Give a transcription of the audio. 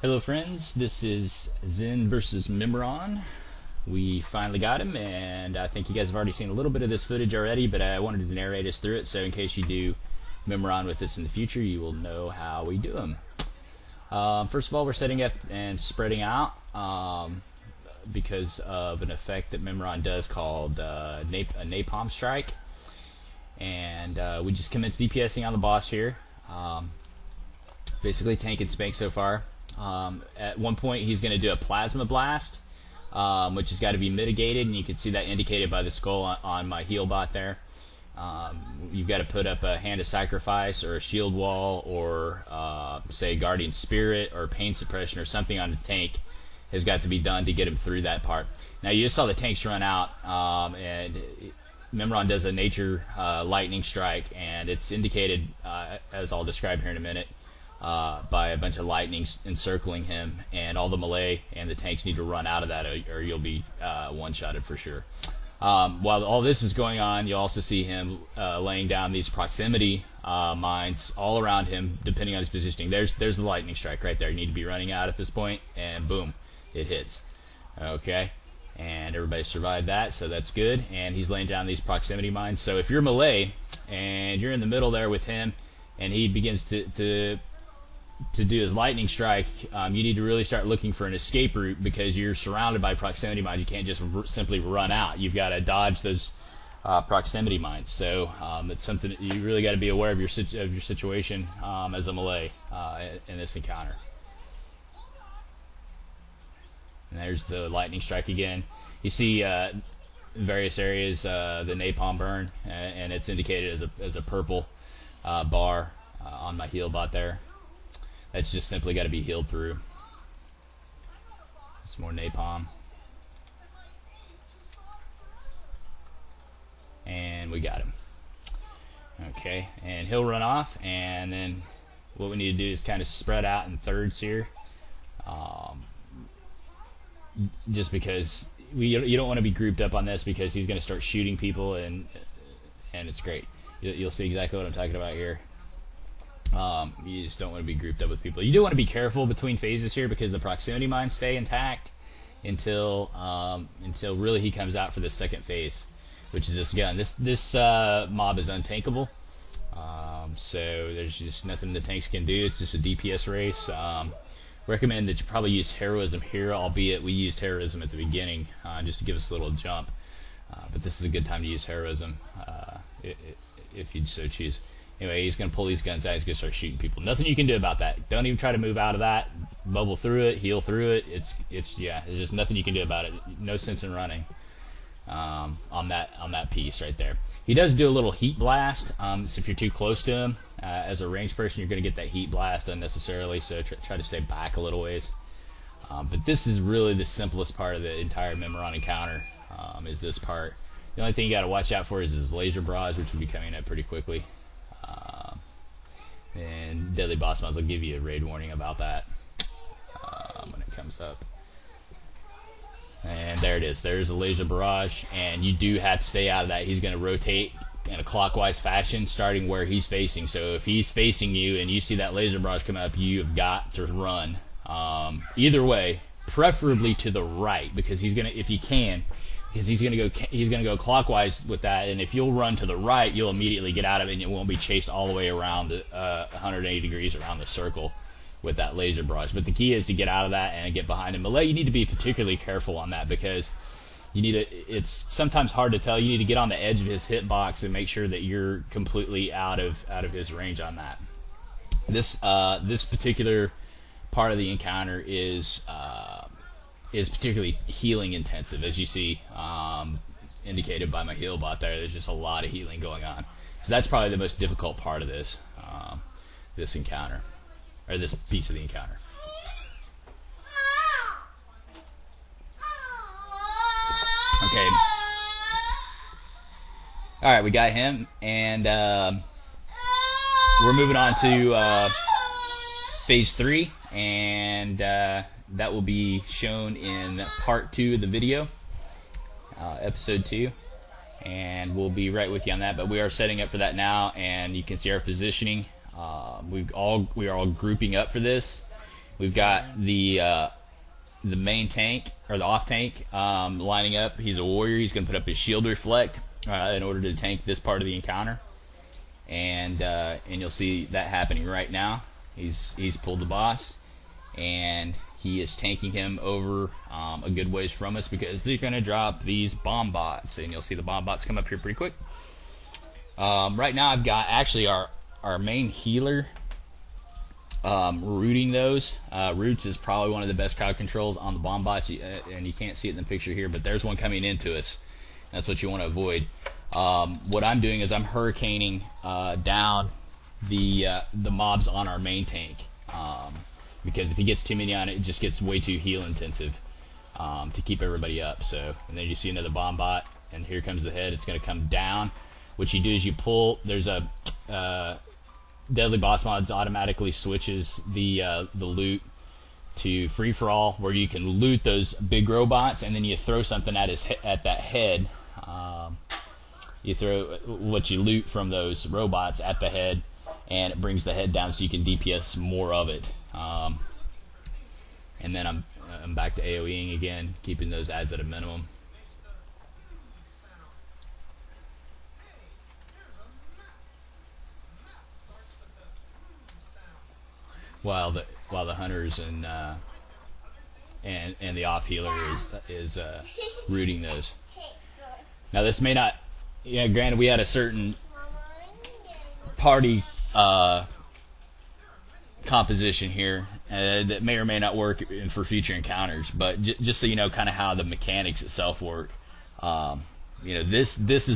Hello friends, this is Zen versus Mimiron. We finally got him, and I think you guys have already seen a little bit of this footage already, but I wanted to narrate us through it, so in case you do Mimiron with us in the future, you will know how we do him. First of all, we're setting up and spreading out because of an effect that Mimiron does called a napalm strike. And we just commenced DPSing on the boss here. Basically tank and spank so far. At one point he's going to do a plasma blast, which has got to be mitigated, and you can see that indicated by the skull on my heal bot there. You've got to put up a hand of sacrifice or a shield wall or say guardian spirit or pain suppression or something on the tank has got to be done to get him through that part. Now you just saw the tanks run out, and Mimiron does a nature lightning strike, and it's indicated as I'll describe here in a minute by a bunch of lightnings encircling him, and all the melee and the tanks need to run out of that or you'll be one-shotted for sure. While all this is going on, you'll also see him laying down these proximity mines all around him depending on his positioning. There's the lightning strike right there. You need to be running out at this point, and boom, it hits. Okay, and everybody survived that, so that's good. And he's laying down these proximity mines, so if you're melee and you're in the middle there with him and he begins to do his lightning strike, you need to really start looking for an escape route, because you're surrounded by proximity mines. You can't just simply run out. You've got to dodge those proximity mines. So it's something that you really got to be aware of your situation as a melee in this encounter. And there's the lightning strike again. You see in various areas the napalm burn, and it's indicated as a purple bar on my heal bot there. That's just simply got to be healed through. Some more napalm. And we got him. Okay, and he'll run off, and then what we need to do is kind of spread out in thirds here. Just because you don't want to be grouped up on this, because he's going to start shooting people, and it's great. You'll see exactly what I'm talking about here. You just don't want to be grouped up with people. You do want to be careful between phases here, because the proximity mines stay intact until really he comes out for the second phase, which is this gun. This mob is untankable, so there's just nothing the tanks can do. It's just a DPS race. Recommend that you probably use heroism here, albeit we used heroism at the beginning just to give us a little jump, but this is a good time to use heroism if you so choose. Anyway, he's going to pull these guns out. He's going to start shooting people. Nothing you can do about that. Don't even try to move out of that. Bubble through it. Heal through it. There's just nothing you can do about it. No sense in running on that piece right there. He does do a little heat blast. So if you're too close to him, as a ranged person, you're going to get that heat blast unnecessarily. So try to stay back a little ways. But this is really the simplest part of the entire Mimiron encounter. Is this part. The only thing you got to watch out for is his laser barrage, which will be coming up pretty quickly. And Deadly Boss Mods will give you a raid warning about that when it comes up. And there it is. There's a laser barrage, and you do have to stay out of that. He's going to rotate in a clockwise fashion, starting where he's facing. So if he's facing you and you see that laser barrage come up, you've got to run. Either way, preferably to the right, because he's going to, if you can. Because he's going to go clockwise with that, and if you'll run to the right, you'll immediately get out of it, and you won't be chased all the way around 180 degrees around the circle with that laser barrage. But the key is to get out of that and get behind him. Melee, you need to be particularly careful on that, because you need to. It's sometimes hard to tell. You need to get on the edge of his hitbox and make sure that you're completely out of his range on that. This particular part of the encounter is particularly healing intensive, as you see indicated by my heal bot there. There's just a lot of healing going on, so that's probably the most difficult part of this encounter, or this piece of the encounter. Okay, alright, we got him, and we're moving on to phase 3, and that will be shown in part 2 of the video, episode 2, and we'll be right with you on that. But we are setting up for that now, and you can see our positioning. We are all grouping up for this. We've got the main tank, or the off tank, lining up. He's a warrior. He's going to put up his shield reflect in order to tank this part of the encounter. And you'll see that happening right now. He's pulled the boss, and he is tanking him over a good ways from us, because they're going to drop these bomb bots, and you'll see the bomb bots come up here pretty quick. Right now I've got actually our main healer rooting those. Roots is probably one of the best crowd controls on the bomb bots, and you can't see it in the picture here, but there's one coming into us. That's what you want to avoid. What I'm doing is I'm hurricaning down the mobs on our main tank, because if he gets too many on it, it just gets way too heal intensive to keep everybody up. So, and then you see another bomb bot, and here comes the head. It's going to come down. What you do is you pull. There's a Deadly Boss Mods automatically switches the loot to free for all, where you can loot those big robots, and then you throw something at that head. You throw what you loot from those robots at the head, and it brings the head down, so you can DPS more of it. And then I'm back to AoEing again, keeping those ads at a minimum. While the hunters and the off healer is rooting those. Now this may not, granted we had a certain party composition here that may or may not work for future encounters, but just so you know kind of how the mechanics itself work. This is